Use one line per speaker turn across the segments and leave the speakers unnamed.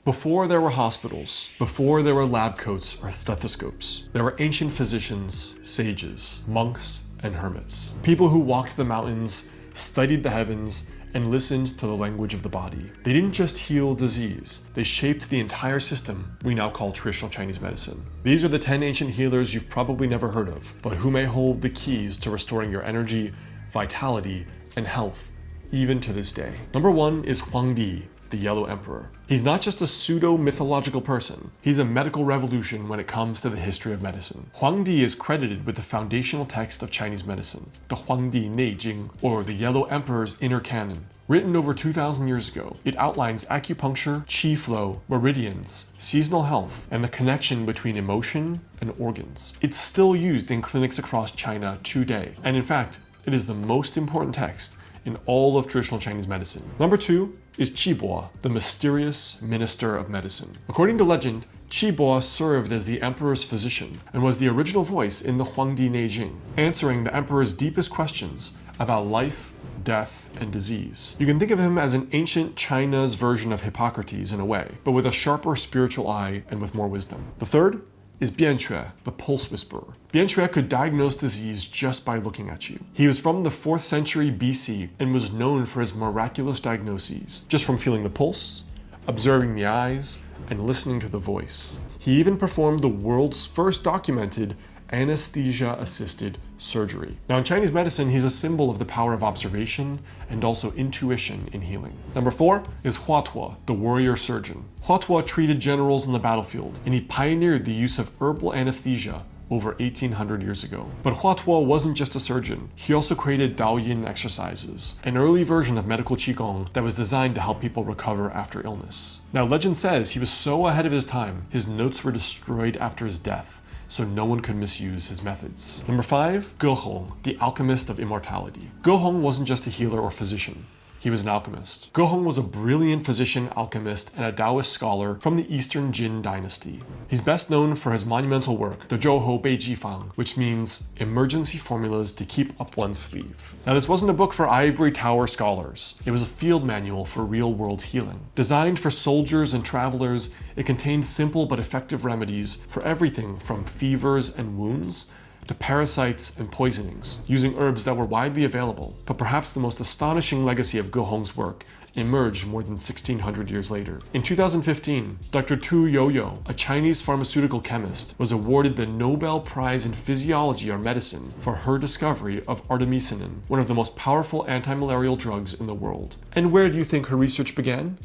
Before there were hospitals, before there were lab coats or stethoscopes, there were ancient physicians, sages, monks, and hermits. People who walked the mountains, studied the heavens, and listened to the language of the body. They didn't just heal disease, they shaped the entire system we now call traditional Chinese medicine. These are the 10 ancient healers you've probably never heard of, but who may hold the keys to restoring your energy, vitality, and health, even to this day. Number 1 is Huangdi, the Yellow Emperor. He's not just a pseudo-mythological person, he's a medical revolution when it comes to the history of medicine. Huangdi is credited with the foundational text of Chinese medicine, the Huangdi Jing, or the Yellow Emperor's Inner Canon. Written over 2,000 years ago, it outlines acupuncture, qi flow, meridians, seasonal health, and the connection between emotion and organs. It's still used in clinics across China today, and in fact, it is the most important text in all of traditional Chinese medicine. Number 2 is Chiua, the mysterious minister of medicine. According to legend, Chiua served as the emperor's physician and was the original voice in the Huangdi Jing, answering the emperor's deepest questions about life, death, and disease. You can think of him as an ancient China's version of Hippocrates in a way, but with a sharper spiritual eye and with more wisdom. The third is Bianque, the pulse whisperer. Bianque could diagnose disease just by looking at you. He was from the 4th century BC and was known for his miraculous diagnoses, just from feeling the pulse, observing the eyes, and listening to the voice. He even performed the world's first documented anesthesia-assisted surgery. Now in Chinese medicine, he's a symbol of the power of observation and also intuition in healing. Number 4 is Huatwa, the warrior surgeon. Huatwa treated generals in the battlefield, and he pioneered the use of herbal anesthesia over 1800 years ago. But Huatwa wasn't just a surgeon. He also created Daoyin exercises, an early version of medical qigong that was designed to help people recover after illness. Now legend says he was so ahead of his time, his notes were destroyed after his death, so no one could misuse his methods. Number 5, Ghong, the alchemist of immortality. Ghong wasn't just a healer or physician. He was an alchemist. Ghong was a brilliant physician, alchemist, and a Taoist scholar from the Eastern Jin dynasty. He's best known for his monumental work, the Zhouhou Beiji Fang, which means emergency formulas to keep up one's sleeve. Now this wasn't a book for ivory tower scholars. It was a field manual for real-world healing. Designed for soldiers and travelers, it contained simple but effective remedies for everything from fevers and wounds to parasites and poisonings, using herbs that were widely available. But perhaps the most astonishing legacy of Ghong's work emerged more than 1600 years later. In 2015, Dr. Tu Youyou, a Chinese pharmaceutical chemist, was awarded the Nobel Prize in Physiology or Medicine for her discovery of artemisinin, one of the most powerful anti-malarial drugs in the world. And where do you think her research began?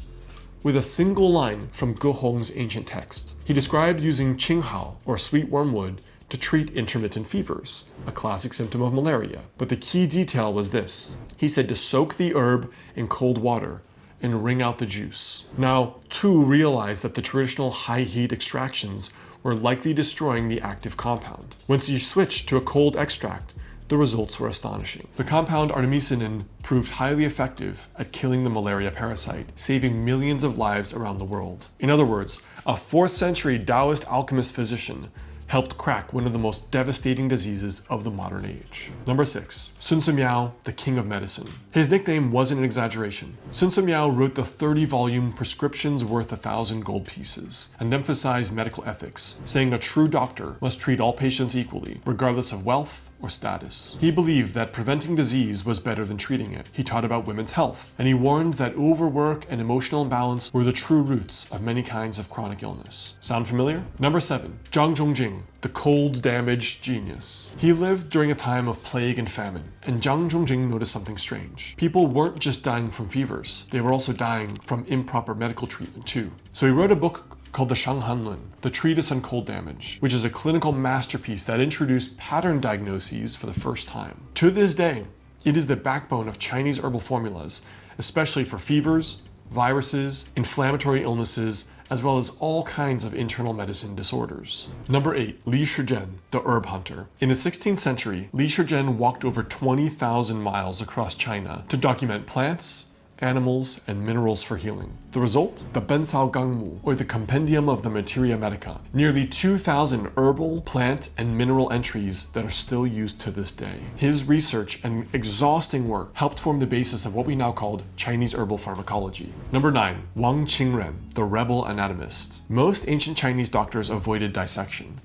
With a single line from Ghong's ancient text. He described using qinghao, or sweet wormwood, to treat intermittent fevers, a classic symptom of malaria. But the key detail was this. He said to soak the herb in cold water and wring out the juice. Now, Tu realized that the traditional high heat extractions were likely destroying the active compound. Once he switched to a cold extract, the results were astonishing. The compound artemisinin proved highly effective at killing the malaria parasite, saving millions of lives around the world. In other words, a 4th century Taoist alchemist physician helped crack one of the most devastating diseases of the modern age. Number 6, Sun Simiao, the king of medicine. His nickname wasn't an exaggeration. Sun Simiao wrote the 30-volume Prescriptions Worth 1,000 Gold Pieces and emphasized medical ethics, saying a true doctor must treat all patients equally, regardless of wealth or status. He believed that preventing disease was better than treating it. He taught about women's health, and he warned that overwork and emotional imbalance were the true roots of many kinds of chronic illness. Sound familiar? Number 7, Jing, the cold-damaged genius. He lived during a time of plague and famine, and Jing noticed something strange. People weren't just dying from fevers, they were also dying from improper medical treatment too. So he wrote a book called the Shanghanlun, the Treatise on Cold Damage, which is a clinical masterpiece that introduced pattern diagnoses for the first time. To this day, it is the backbone of Chinese herbal formulas, especially for fevers, viruses, inflammatory illnesses, as well as all kinds of internal medicine disorders. Number 8, Li Shizhen, the herb hunter. In the 16th century, Li Shizhen walked over 20,000 miles across China to document plants, animals, and minerals for healing. The result? The Bensao Gangmu, or the Compendium of the Materia Medica. Nearly 2,000 herbal, plant, and mineral entries that are still used to this day. His research and exhausting work helped form the basis of what we now call Chinese herbal pharmacology. Number 9. Wongqing Ren, the rebel anatomist. Most ancient Chinese doctors avoided dissection,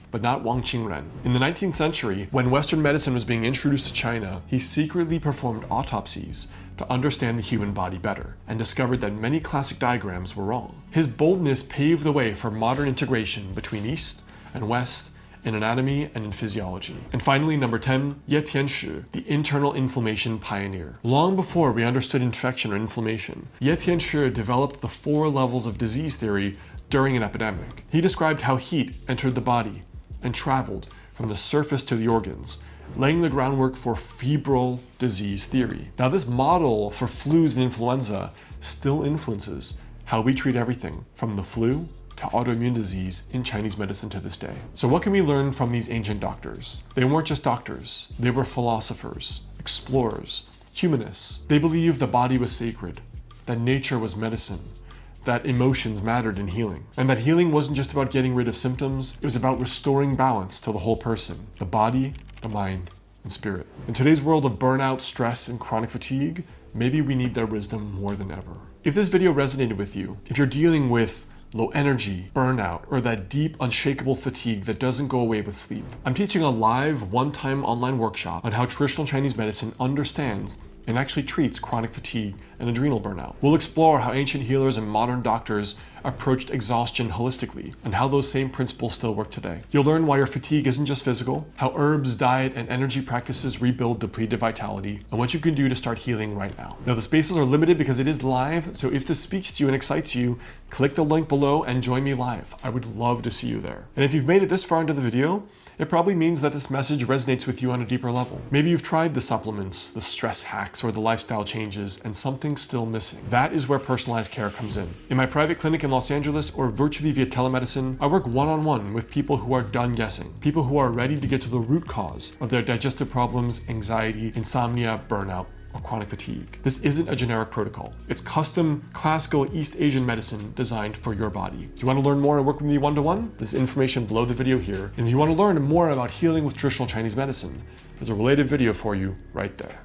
but not Wongqing Ren. In the 19th century, when Western medicine was being introduced to China, he secretly performed autopsies to understand the human body better, and discovered that many classic diagrams were wrong. His boldness paved the way for modern integration between East and West in anatomy and in physiology. And finally, number 10, Yeti, the internal inflammation pioneer. Long before we understood infection or inflammation, Yeti developed the 4 levels of disease theory during an epidemic. He described how heat entered the body and traveled from the surface to the organs, laying the groundwork for febrile disease theory. Now, this model for flus and influenza still influences how we treat everything from the flu to autoimmune disease in Chinese medicine to this day. So what can we learn from these ancient doctors? They weren't just doctors. They were philosophers, explorers, humanists. They believed the body was sacred, that nature was medicine, that emotions mattered in healing, and that healing wasn't just about getting rid of symptoms, it was about restoring balance to the whole person, the body, the mind, and spirit. In today's world of burnout, stress, and chronic fatigue, maybe we need their wisdom more than ever. If this video resonated with you, if you're dealing with low energy, burnout, or that deep, unshakable fatigue that doesn't go away with sleep, I'm teaching a live, one-time online workshop on how traditional Chinese medicine understands and actually treats chronic fatigue and adrenal burnout. We'll explore how ancient healers and modern doctors approached exhaustion holistically, and how those same principles still work today. You'll learn why your fatigue isn't just physical, how herbs, diet, and energy practices rebuild depleted vitality, and what you can do to start healing right now. Now, the spaces are limited because it is live, so if this speaks to you and excites you, click the link below and join me live. I would love to see you there. And if you've made it this far into the video, it probably means that this message resonates with you on a deeper level. Maybe you've tried the supplements, the stress hacks, or the lifestyle changes, and something's still missing. That is where personalized care comes in. In my private clinic in Los Angeles, or virtually via telemedicine, I work one-on-one with people who are done guessing, people who are ready to get to the root cause of their digestive problems, anxiety, insomnia, burnout, or chronic fatigue. This isn't a generic protocol. It's custom, classical East Asian medicine designed for your body. Do you want to learn more and work with me one-to-one? There's information below the video here. And if you want to learn more about healing with traditional Chinese medicine, there's a related video for you right there.